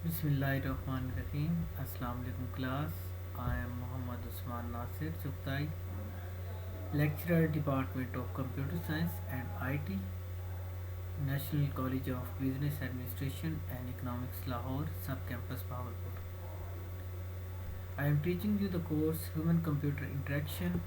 Bismillahirrahmanirrahim. Assalamu alaikum class. I am Muhammad Usman Nasir Chuktai, lecturer Department of Computer Science and IT, National College of Business Administration and Economics Lahore, Sub-Campus Bahawalpur. I am teaching you the course Human Computer Interaction.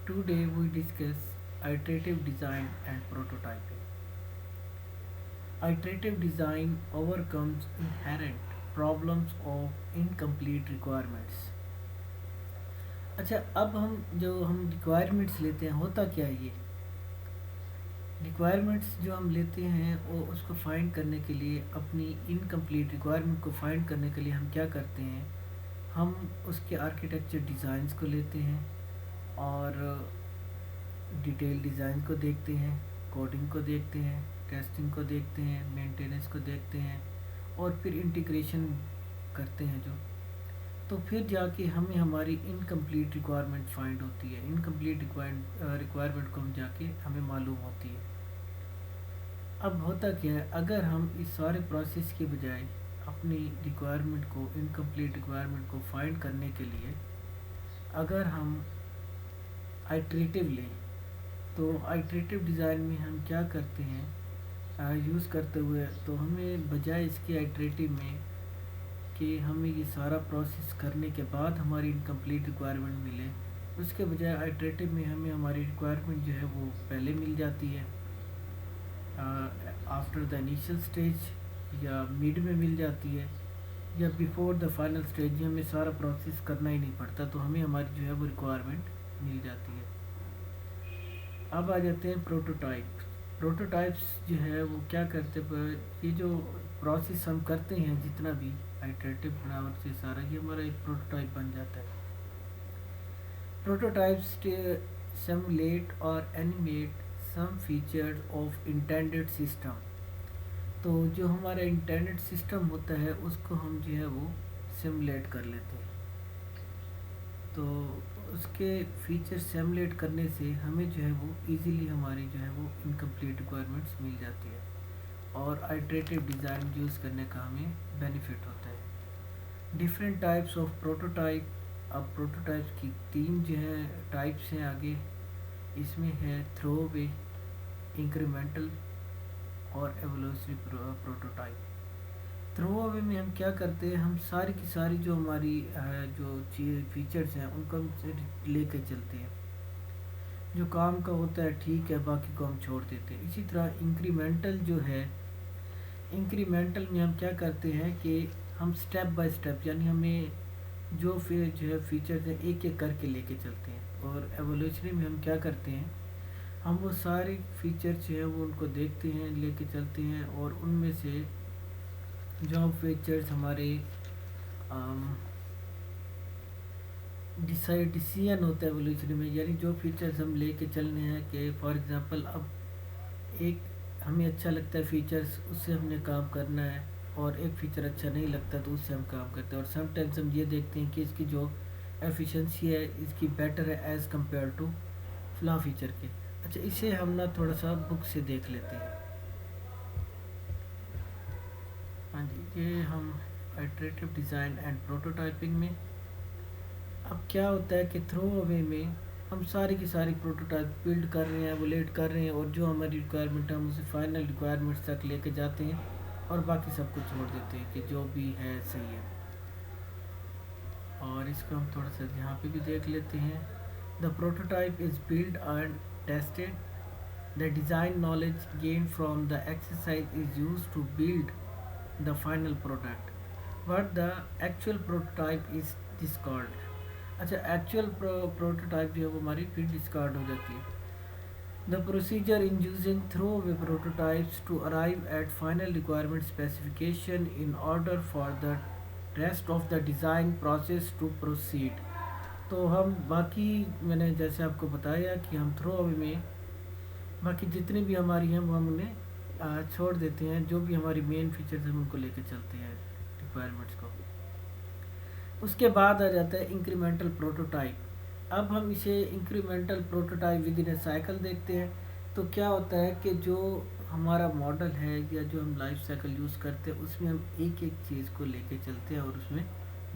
Today we discuss iterative design and prototyping. Iterative design overcomes inherent problems of incomplete requirements. اچھا اب ہم requirements لیتے ہیں، ہوتا کیا ہے یہ requirements جو ہم لیتے ہیں وہ اس کو فائنڈ کرنے کے لیے، اپنی انکمپلیٹ ریکوائرمنٹ کو فائنڈ کرنے کے لیے ہم کیا کرتے ہیں، ہم اس کے آرکیٹیکچر ڈیزائنس کو لیتے ہیں اور ڈیٹیل ڈیزائن کو دیکھتے ہیں، کوڈنگ کو دیکھتے ہیں، ٹیسٹنگ کو دیکھتے ہیں، مینٹیننس کو دیکھتے ہیں اور پھر انٹیگریشن کرتے ہیں تو پھر جا کے ہمیں ہماری انکمپلیٹ ریکوائرمنٹ فائنڈ ہوتی ہے، انکمپلیٹ ریکوائرمنٹ کو ہم جا کے ہمیں معلوم ہوتی ہے۔ اب ہوتا کیا ہے، اگر ہم اس سارے پروسیس کے بجائے اپنی ریکوائرمنٹ کو، انکمپلیٹ ریکوائرمنٹ کو فائنڈ کرنے کے لیے اگر ہم آئٹریٹیو لیں تو آئٹریٹیو ڈیزائن میں ہم کیا کرتے ہیں یوز کرتے ہوئے، تو ہمیں بجائے اس کے آئٹریٹیو میں کہ ہمیں یہ سارا پروسیس کرنے کے بعد ہماری انکمپلیٹ ریکوائرمنٹ ملے، اس کے بجائے آئٹریٹیو میں ہمیں ہماری ریکوائرمنٹ جو ہے وہ پہلے مل جاتی ہے، آفٹر دا انیشیل اسٹیج یا میڈ میں مل جاتی ہے یا بیفور دا فائنل اسٹیج، ہمیں سارا پروسیس کرنا ہی نہیں پڑتا تو ہمیں ہماری جو ہے وہ ریکوائرمنٹ مل جاتی ہے۔ اب آ جاتے ہیں پروٹوٹائپس جو ہے وہ کیا کرتے ہیں، یہ جو پروسیس ہم کرتے ہیں جتنا بھی آئٹریٹیو بناوٹ سے سارا، یہ ہمارا ایک پروٹوٹائپ بن جاتا ہے۔ پروٹوٹائپس سیمولیٹ اور animate some features of intended system, تو جو ہمارا انٹینڈڈ سسٹم ہوتا ہے اس کو ہم جو ہے وہ سیمولیٹ کر لیتے ہیں، تو اس کے فیچر سیمولیٹ کرنے سے ہمیں جو ہے وہ ایزیلی ہماری جو ہے وہ انکمپلیٹ ریکوائرمنٹس مل جاتی ہے اور آئٹریٹیو ڈیزائن یوز کرنے کا ہمیں بینیفٹ ہوتا ہے۔ ڈفرینٹ ٹائپس آف پروٹوٹائپ، اب پروٹوٹائپس کی تین جو ہے ٹائپس ہیں آگے، اس میں ہے تھرو اوے، انکریمنٹل اور ایوولوشنری پروٹوٹائپ۔ تھرو اوے میں ہم کیا کرتے ہیں، ہم ساری کی ساری جو ہماری جو فیچرز ہیں ان کو ہم لے کے چلتے ہیں، جو کام کا ہوتا ہے ٹھیک ہے، باقی کو ہم چھوڑ دیتے ہیں۔ اسی طرح انکریمنٹل جو ہے، انکریمنٹل میں ہم کیا کرتے ہیں کہ ہم سٹیپ بائی سٹیپ، یعنی ہمیں جو ہے فیچرز ہیں ایک ایک کر کے لے کے چلتے ہیں، اور ایوولوشنری میں ہم کیا کرتے ہیں، ہم وہ ساری فیچرز جو ہیں وہ ان کو دیکھتے ہیں، لے کے چلتے ہیں، اور ان میں سے جو فیچرز ہمارے ڈیسیژن ہوتا ہے ایوولوشنری میں، یعنی جو فیچرز ہم لے کے چلنے ہیں کہ فار ایگزامپل اب ایک ہمیں اچھا لگتا ہے فیچرز، اس سے ہم نے کام کرنا ہے، اور ایک فیچر اچھا نہیں لگتا تو اس سے ہم کام کرتے ہیں، اور سم ٹائمز ہم یہ دیکھتے ہیں کہ اس کی جو ایفیشنسی ہے اس کی بیٹر ہے ایز کمپیئر ٹو فلاں فیچر کے۔ اچھا اسے ہم نا تھوڑا سا بک سے دیکھ لیتے ہیں۔ ہاں جی، یہ ہم آئٹریٹیو ڈیزائن اینڈ پروٹوٹائپنگ میں اب کیا ہوتا ہے کہ تھرو اوے میں ہم ساری کی ساری پروٹوٹائپ بلڈ کر رہے ہیں، ایولیٹ کر رہے ہیں، اور جو ہماری ریکوائرمنٹ ہے ہم اسے فائنل ریکوائرمنٹس تک لے کے جاتے ہیں اور باقی سب کو چھوڑ دیتے ہیں کہ جو بھی ہے صحیح ہے۔ اور اس کو ہم تھوڑا سا یہاں پہ بھی دیکھ لیتے ہیں۔ The prototype is built and tested, the design knowledge gain from the exercise is use to build the final product, but the actual prototype is discard. اچھا ایکچوئل پروٹوٹائپ جو ہے وہ ہماری پھر ڈسکارڈ ہو جاتی ہے۔ The procedure in using throw away prototypes to arrive at final requirement specification in order for the rest of the design process to proceed, تو ہم باقی میں نے جیسے آپ کو بتایا کہ ہم تھرو اوے میں باقی جتنی بھی ہماری ہیں وہ ہم انہیں چھوڑ دیتے ہیں، جو بھی ہماری مین فیچرز ہم ان کو لے کے چلتے ہیں ریکوائرمنٹس کو۔ اس کے بعد آ جاتا ہے انکریمنٹل پروٹوٹائپ۔ اب ہم اسے incremental prototype with in a cycle دیکھتے ہیں، تو کیا ہوتا ہے کہ جو ہمارا ماڈل ہے یا جو ہم لائف سائیکل یوز کرتے ہیں اس میں ہم ایک ایک چیز کو لے کے چلتے ہیں اور اس میں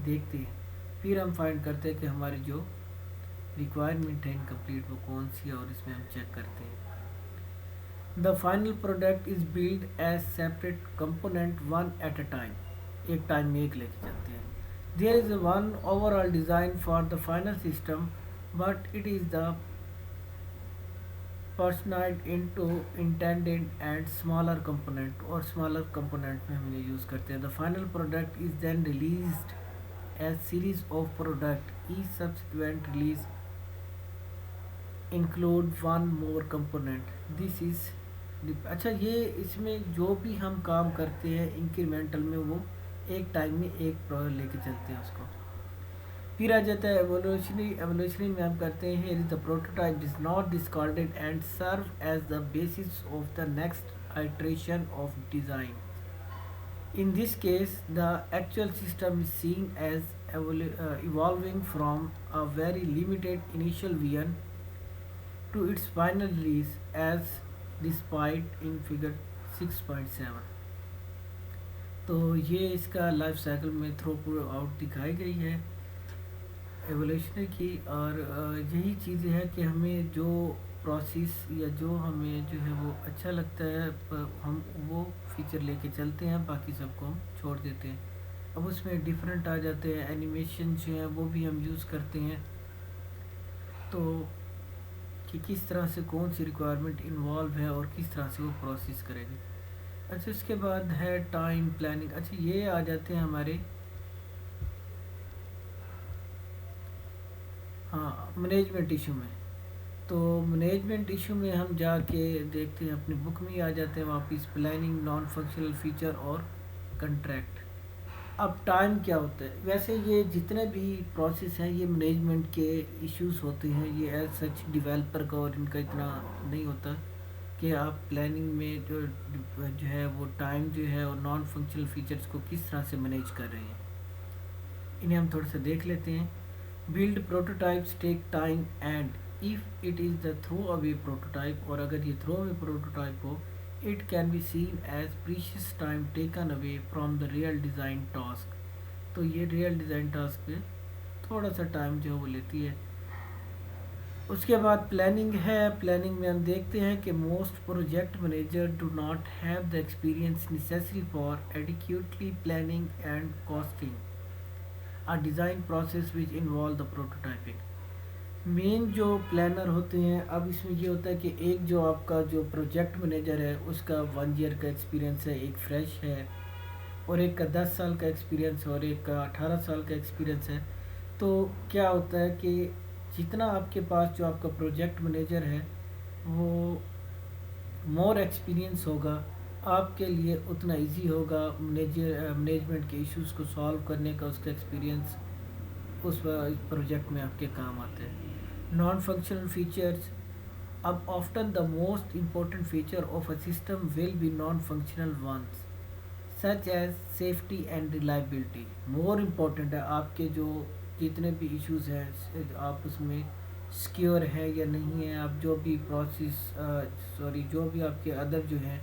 دیکھتے ہیں، پھر ہم فائنڈ کرتے ہیں کہ ہماری جو ریکوائرمنٹ ہے انکمپلیٹ وہ کون سی ہے، اور اس میں ہم چیک کرتے ہیں. The final product is built as separate component one at a time. ایک ٹائم میں ایک لے کے چلتے ہیں. There is a one overall design for the final system but it is the personalized into intended and smaller component اور smaller component میں ہم انہیں یوز کرتے ہیں. The final product is then released as series of product. Each subsequent release include one more component. This is اچھا یہ اس میں جو بھی ہم کام کرتے ہیں انکریمنٹل میں وہ ایک ٹائم میں ایک لے کے چلتے ہیں اس کو. پھر آ جاتا ہے ایوولوشنری میں ہم کرتے ہیں the prototype is not discarded and serve as the basis of the next iteration of design. In this case, the actual system is seen as evolving from a very limited initial vision to its final release as displayed in figure 6.7. تو یہ اس کا life cycle میں through out دکھائی گئی ہے evolutionary کی. اور یہی چیزیں ہے کہ ہمیں جو پروسیس یا جو ہمیں جو ہے وہ اچھا لگتا ہے ہم وہ فیچر لے کے چلتے ہیں، باقی سب کو ہم چھوڑ دیتے ہیں. اب اس میں ڈفرینٹ آ جاتے ہیں، اینیمیشن جو ہیں وہ بھی ہم یوز کرتے ہیں، تو کہ کس طرح سے کون سی ریکوائرمنٹ انوالو ہے اور کس طرح سے وہ پروسیس کرے گی. اچھا اس کے بعد ہے ٹائم پلاننگ. اچھا یہ آ جاتے ہیں ہمارے مینجمنٹ ایشو میں. تو مینجمنٹ ایشو میں ہم جا کے دیکھتے ہیں اپنی بک میں ہی آ جاتے ہیں واپس پلاننگ، نان فنکشنل فیچر اور کنٹریکٹ. اب ٹائم کیا ہوتا ہے؟ ویسے یہ جتنے بھی پروسیس ہیں یہ مینجمنٹ کے ایشوز ہوتے ہیں، یہ ایز سچ ڈیولپر کا اور ان کا اتنا نہیں ہوتا کہ آپ پلاننگ میں جو ہے وہ ٹائم جو ہے اور نان فنکشنل فیچرز کو کس طرح سے مینیج کر رہے ہیں. انہیں ہم تھوڑا سا دیکھ لیتے ہیں. Build prototypes take time and if it is the throw away prototype اور اگر یہ throw away prototype who it can be seen as precious time taken away from the real design task. تو یہ real design task پہ تھوڑا سا time جو وہ لیتی ہے. اس کے بعد پلاننگ ہے. پلاننگ میں ہم دیکھتے ہیں کہ most project manager do not have the experience necessary for adequately planning and costing a design process which involve the prototyping. مین جو پلانر ہوتے ہیں، اب اس میں یہ ہوتا ہے کہ ایک جو آپ کا جو پروجیکٹ مینیجر ہے اس کا 1 ایئر کا ایکسپیرینس ہے، ایک فریش ہے، اور ایک کا 10 سال کا ایکسپیرینس ہے اور ایک کا 18 سال کا ایکسپیرینس ہے. تو کیا ہوتا ہے کہ جتنا آپ کے پاس جو آپ کا پروجیکٹ مینیجر ہے وہ مور ایکسپیرینس ہوگا، آپ کے لیے اتنا ایزی ہوگا مینجمنٹ کے ایشوز کو سالو کرنے کا. اس کا ایکسپیرینس اس پروجیکٹ میں آپ کے کام آتے ہیں. Non functional features. اب often the most important feature of a system will be non functional ones such as safety and reliability. More important ہے آپ کے جو جتنے بھی ایشوز ہیں آپ اس میں سیکیور ہے یا نہیں ہے. آپ جو بھی جو بھی آپ کے ادر جو ہیں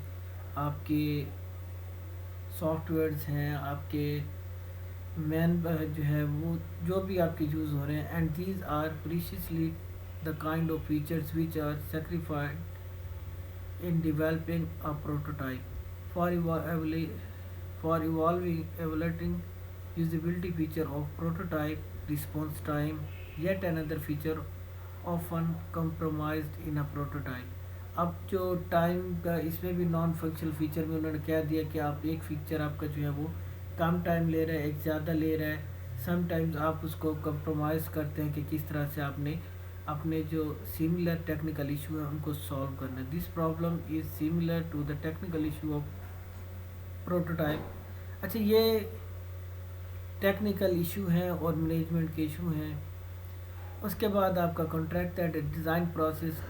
آپ کے سافٹ ویئرز ہیں، آپ کے مین جو ہے وہ جو بھی آپ کے یوز ہو رہے ہیں. And these are precisely the kind of features which are sacrificed in developing a prototype for evaluating usability feature of prototype response time. Yet another feature often compromised in a prototype. اب جو time کا اس میں بھی non functional feature میں انہوں نے کہہ دیا کہ آپ ایک فیچر آپ کا جو ہے وہ کم ٹائم لے رہا ہے، ایک زیادہ لے رہا ہے. سم ٹائمز آپ اس کو کمپرومائز کرتے ہیں کہ کس طرح سے آپ نے اپنے جو سملر ٹیکنیکل ایشو ہیں ان کو سالو کرنا ہے. This problem is similar to the technical issue of prototype. اچھا یہ ٹیکنیکل ایشو ہیں اور مینجمنٹ کے ایشو ہیں. اس کے بعد آپ کا کانٹریکٹ ہے. Design process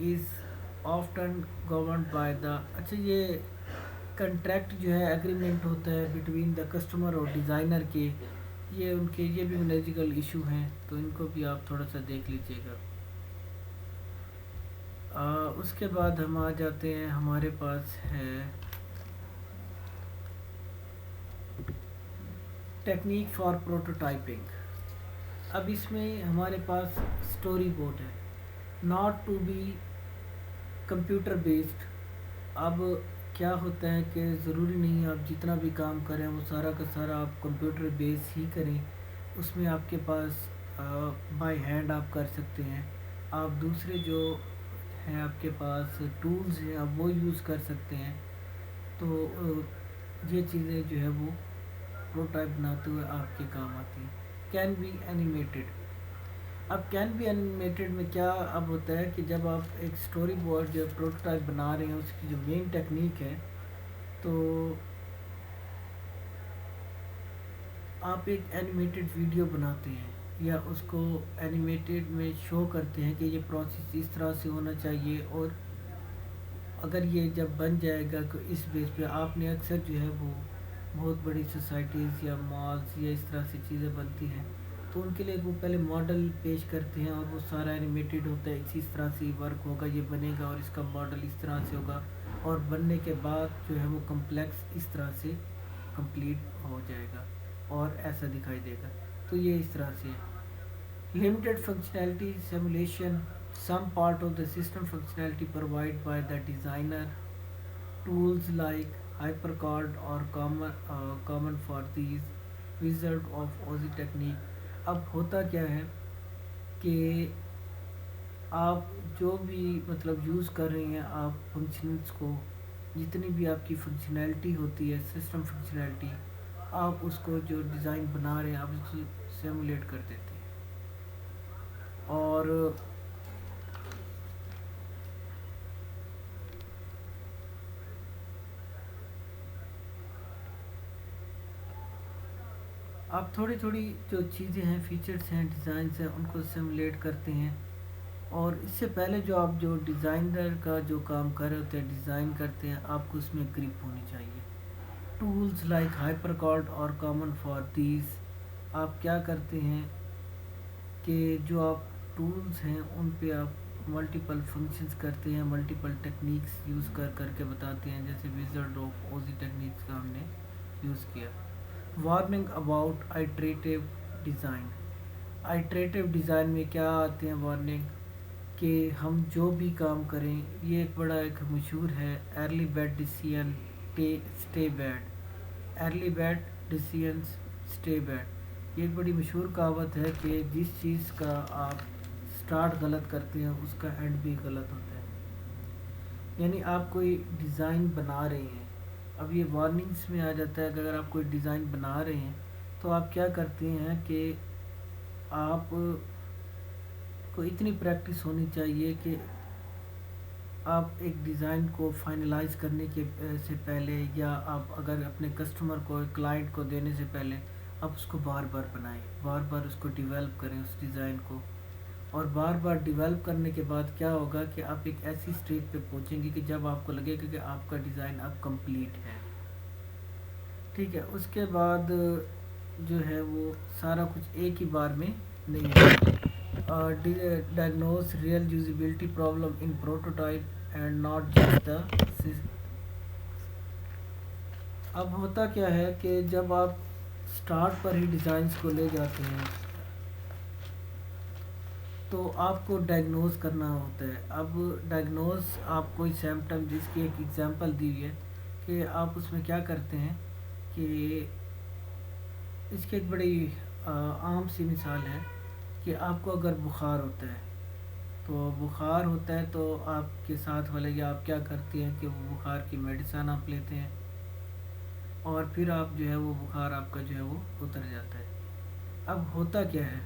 is often governed by the. اچھا یہ کنٹریکٹ جو ہے ایگریمنٹ ہوتا ہے بٹوین دا کسٹمر اور ڈیزائنر کے، یہ ان کے یہ بھی مینیجیکل ایشو ہیں، تو ان کو بھی آپ تھوڑا سا دیکھ لیجیے گا. اس کے بعد ہم آ جاتے ہیں، ہمارے پاس ہے ٹیکنیک فار پروٹوٹائپنگ. اب اس میں ہمارے پاس اسٹوری بورڈ ہے، not to be computer based. اب کیا ہوتا ہے کہ ضروری نہیں آپ جتنا بھی کام کریں وہ سارا کا سارا آپ کمپیوٹر بیس ہی کریں. اس میں آپ کے پاس بائی ہینڈ آپ کر سکتے ہیں، آپ دوسرے جو ہیں آپ کے پاس ٹولز ہیں آپ وہ یوز کر سکتے ہیں. تو یہ چیزیں جو ہے وہ پروٹوٹائپ بناتے ہوئے آپ کے کام آتی ہیں. Can be animated. اب کین بی اینیمیٹڈ میں کیا اب ہوتا ہے کہ جب آپ ایک اسٹوری بورڈ جو پروٹوٹائپ بنا رہے ہیں اس کی جو مین ٹیکنیک ہے، تو آپ ایک اینیمیٹڈ ویڈیو بناتے ہیں یا اس کو اینیمیٹڈ میں شو کرتے ہیں کہ یہ پروسیس اس طرح سے ہونا چاہیے. اور اگر یہ جب بن جائے گا تو اس بیس پہ آپ نے اکثر جو ہے وہ بہت بڑی سوسائٹیز یا مالز یا اس طرح سے چیزیں بنتی ہیں تو ان کے لیے وہ پہلے ماڈل پیش کرتے ہیں اور وہ سارا اینیمیٹڈ ہوتا ہے، اسی طرح سے ورک ہوگا، یہ بنے گا اور اس کا ماڈل اس طرح سے ہوگا اور بننے کے بعد جو ہے وہ کمپلیکس اس طرح سے کمپلیٹ ہو جائے گا اور ایسا دکھائی دے گا. تو یہ اس طرح سے ہے. Limited functionality simulation. Some part of the system functionality provided by the designer. Tools like HyperCard are common for these. Wizard of Oz technique. اب ہوتا کیا ہے کہ آپ جو بھی مطلب یوز کر رہے ہیں آپ فنکشنز کو، جتنی بھی آپ کی فنکشنالٹی ہوتی ہے سسٹم فنکشنالٹی، آپ اس کو جو ڈیزائن بنا رہے ہیں آپ اس کو سیمولیٹ کر دیتے ہیں. اور آپ تھوڑی تھوڑی جو چیزیں ہیں فیچرز ہیں ڈیزائنز ہیں ان کو سیمولیٹ کرتے ہیں. اور اس سے پہلے جو آپ جو ڈیزائنر کا جو کام کر رہے ہوتے ہیں ڈیزائن کرتے ہیں آپ کو اس میں گرپ ہونی چاہیے. ٹولز لائک ہائپر کارڈ اور کامن فار دیز. آپ کیا کرتے ہیں کہ جو آپ ٹولز ہیں ان پہ آپ ملٹیپل فنکشنز کرتے ہیں، ملٹیپل ٹیکنیکس یوز کر کر کے بتاتے ہیں، جیسے ویزرڈ آف اوزی ٹیکنیکس کا ہم نے یوز کیا. Warning about iterative design. Iterative design میں کیا آتے ہیں وارننگ کہ ہم جو بھی کام کریں، یہ ایک بڑا ایک مشہور ہے early bad decision stay bad. Early bad decisions stay bad, یہ ایک بڑی مشہور کہاوت ہے کہ جس چیز کا آپ سٹارٹ غلط کرتے ہیں اس کا اینڈ بھی غلط ہوتا ہے. یعنی آپ کوئی ڈیزائن بنا رہے ہیں، اب یہ وارننگس میں آ جاتا ہے کہ اگر آپ کوئی ڈیزائن بنا رہے ہیں تو آپ کیا کرتے ہیں کہ آپ کو اتنی پریکٹس ہونی چاہیے کہ آپ ایک ڈیزائن کو فائنلائز کرنے کے سے پہلے یا آپ اگر اپنے کسٹمر کو کلائنٹ کو دینے سے پہلے آپ اس کو بار بار بنائیں، بار بار اس کو ڈیولپ کریں اس ڈیزائن کو. اور بار بار ڈیولپ کرنے کے بعد کیا ہوگا کہ آپ ایک ایسی اسٹیج پہ پہنچیں گے کہ جب آپ کو لگے گا کہ آپ کا ڈیزائن اب کمپلیٹ ہے. ٹھیک ہے، اس کے بعد جو ہے وہ سارا کچھ ایک ہی بار میں نہیں ہے. Diagnose real usability problem in prototype and not just the. اب ہوتا کیا ہے کہ جب آپ سٹارٹ پر ہی ڈیزائنز کو لے جاتے ہیں تو آپ کو ڈائگنوز کرنا ہوتا ہے. اب ڈائگنوز آپ کوئی سمپٹم جس کی ایک ایگزامپل دی ہوئی ہے کہ آپ اس میں کیا کرتے ہیں کہ اس کی ایک بڑی عام سی مثال ہے کہ آپ کو اگر بخار ہوتا ہے تو بخار ہوتا ہے تو آپ کے ساتھ والے یا آپ کیا کرتے ہیں کہ وہ بخار کی میڈیسن آپ لیتے ہیں اور پھر آپ جو ہے وہ بخار آپ کا جو ہے وہ اتر جاتا ہے. اب ہوتا کیا ہے،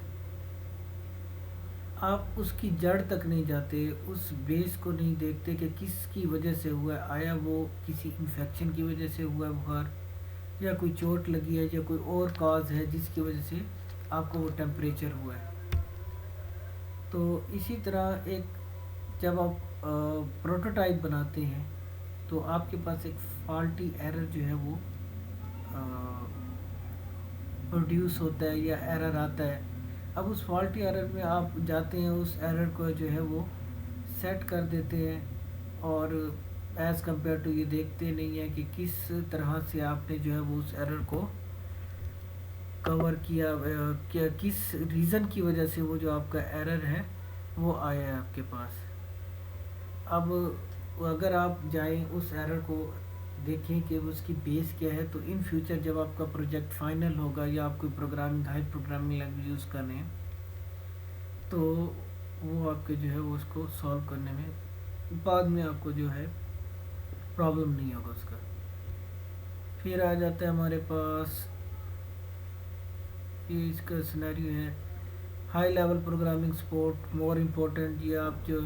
آپ اس کی جڑ تک نہیں جاتے، اس بیس کو نہیں دیکھتے کہ کس کی وجہ سے ہوا ہے. آیا وہ کسی انفیکشن کی وجہ سے ہوا ہے بخار، یا کوئی چوٹ لگی ہے یا کوئی اور کاز ہے جس کی وجہ سے آپ کو وہ ٹیمپریچر ہوا ہے. تو اسی طرح ایک جب آپ پروٹوٹائپ بناتے ہیں تو آپ کے پاس ایک فالٹی ایرر جو ہے وہ پروڈیوس ہوتا ہے یا ایرر آتا ہے. اب اس فالٹی ایرر میں آپ جاتے ہیں، اس ایرر کو جو ہے وہ سیٹ کر دیتے ہیں اور ایز کمپیئر ٹو یہ دیکھتے نہیں ہیں کہ کس طرح سے آپ نے جو ہے وہ اس ایرر کو کور کیا، کس ریزن کی وجہ سے وہ جو آپ کا ایرر ہے وہ آیا ہے آپ کے پاس۔ اب اگر آپ جائیں اس ایرر کو دیکھیں کہ اس کی بیس کیا ہے، تو ان فیوچر جب آپ کا پروجیکٹ فائنل ہوگا یا آپ کوئی programming high programming language use کرنے ہیں تو وہ آپ کے جو ہے وہ اس کو سالو کرنے میں بعد میں آپ کو جو ہے پرابلم نہیں ہوگا اس کا۔ پھر آ جاتا ہے ہمارے پاس یہ اس کا سینیریو ہے high level programming support more important. یہ آپ جو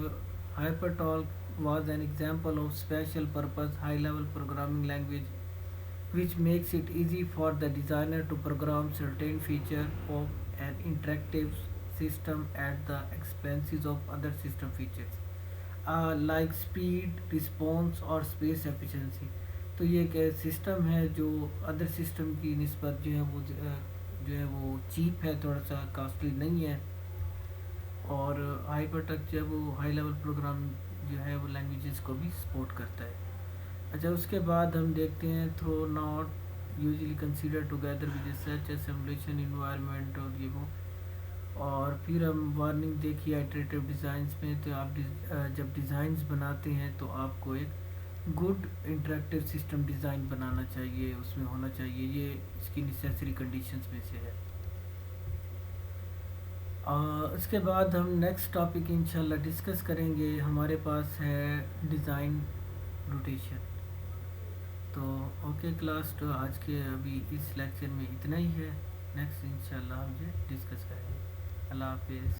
hyper talc was an example of special purpose high level programming language which makes it easy for the designer to program certain feature of an interactive system at the expenses of other system features like speed, response اور space efficiency۔ تو یہ ایک system ہے جو other system کی نسبت جو ہے وہ چیپ ہے، تھوڑا سا کاسٹلی نہیں ہے، اور ہائپر ٹیکسٹ جو ہے وہ ہائی لیول پروگرام جو ہے وہ لینگویجز کو بھی سپورٹ کرتا ہے۔ اچھا، اس کے بعد ہم دیکھتے ہیں through not usually consider together with such a simulation environment اور یہ وہ، اور پھر ہم وارننگ دیکھیے ایٹریٹیو ڈیزائنس میں۔ تو آپ جب ڈیزائنس بناتے ہیں تو آپ کو ایک گڈ انٹریکٹیو سسٹم ڈیزائن بنانا چاہیے، اس میں ہونا چاہیے، یہ اس کی نیسیسری کنڈیشنز میں سے ہے۔ اس کے بعد ہم نیکسٹ ٹاپک انشاءاللہ ڈسکس کریں گے، ہمارے پاس ہے ڈیزائن روٹیشن۔ تو اوکے کلاس، تو آج کے ابھی اس لیکچر میں اتنا ہی ہے، نیکسٹ انشاءاللہ ہم یہ ڈسکس کریں گے۔ اللہ حافظ۔